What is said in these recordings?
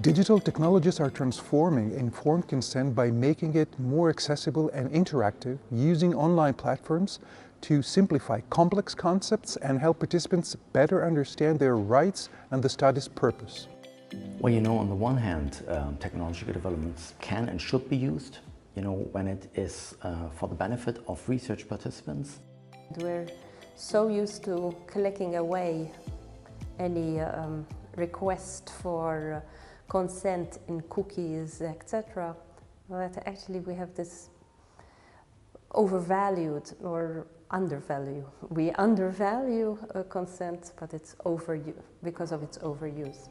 Digital technologies are transforming informed consent by making it more accessible and interactive, using online platforms to simplify complex concepts and help participants better understand their rights and the study's purpose. Well, on the one hand, technological developments can and should be used, when it is for the benefit of research participants. We're so used to clicking away any request for consent in cookies, etc. But actually we have this overvalued or undervalue. We undervalue consent, but it's because of its overuse.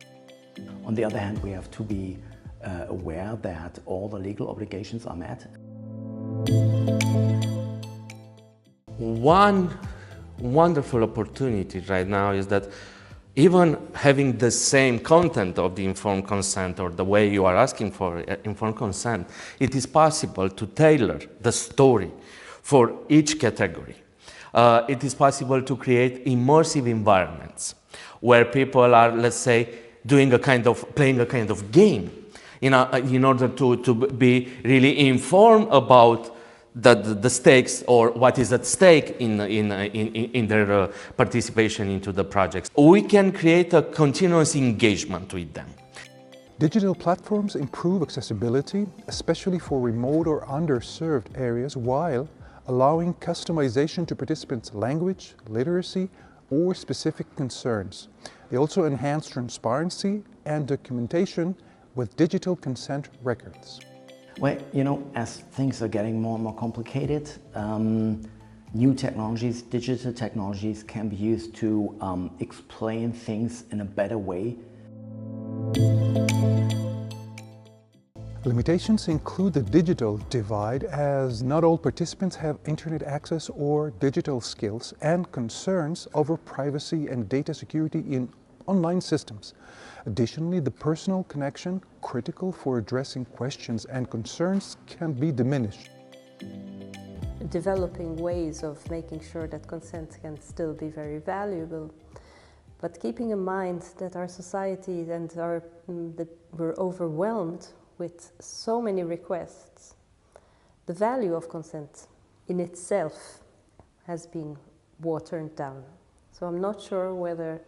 On the other hand, we have to be aware that all the legal obligations are met. One wonderful opportunity right now is that even having the same content of the informed consent or the way you are asking for informed consent, it is possible to tailor the story for each category. It is possible to create immersive environments where people are, let's say, playing a kind of game in order to be really informed about the stakes or what is at stake in their participation into the projects. We can create a continuous engagement with them. Digital platforms improve accessibility, especially for remote or underserved areas, while allowing customization to participants' language, literacy, or specific concerns. They also enhance transparency and documentation with digital consent records. Well, as things are getting more and more complicated, new technologies, digital technologies can be used to explain things in a better way. Limitations include the digital divide, as not all participants have internet access or digital skills, and concerns over privacy and data security in online systems. Additionally, the personal connection, critical for addressing questions and concerns, can be diminished. Developing ways of making sure that consent can still be very valuable, but keeping in mind that our society that we're overwhelmed with so many requests, the value of consent in itself has been watered down. So I'm not sure whether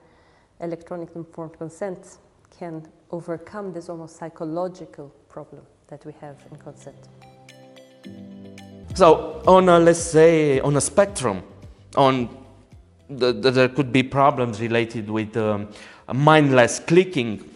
electronic informed consent can overcome this almost psychological problem that we have in consent. So let's say on a spectrum, there could be problems related with mindless clicking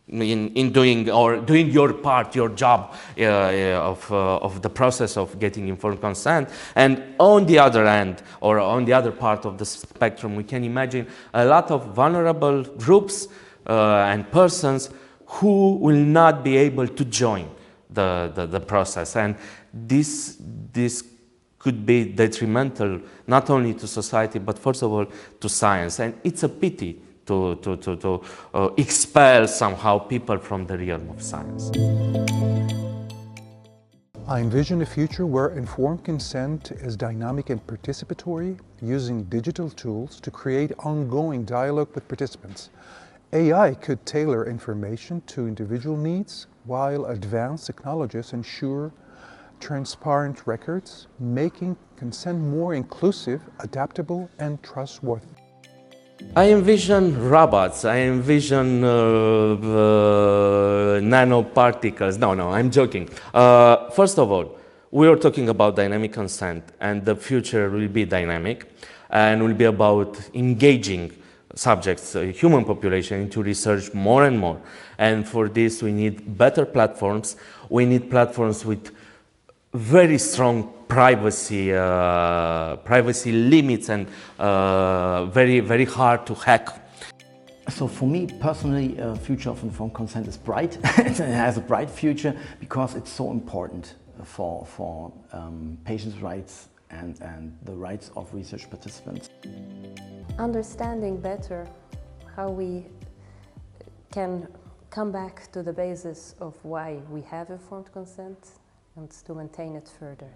in doing your part, your job of the process of getting informed consent. And on the other end, or on the other part of the spectrum, we can imagine a lot of vulnerable groups and persons who will not be able to join the process. And this could be detrimental not only to society, but first of all to science. And it's a pity to expel somehow people from the realm of science. I envision a future where informed consent is dynamic and participatory, using digital tools to create ongoing dialogue with participants. AI could tailor information to individual needs, while advanced technologies ensure transparent records, making consent more inclusive, adaptable, and trustworthy. I envision robots, I envision nanoparticles. No, I'm joking. First of all, we are talking about dynamic consent, and the future will be dynamic and will be about engaging subjects, human population, into research more and more. And for this we need better platforms. We need platforms with very strong privacy limits and very, very hard to hack. So for me personally, the future of informed consent is bright. It has a bright future because it's so important for patients' rights and the rights of research participants. Understanding better how we can come back to the basis of why we have informed consent and to maintain it further.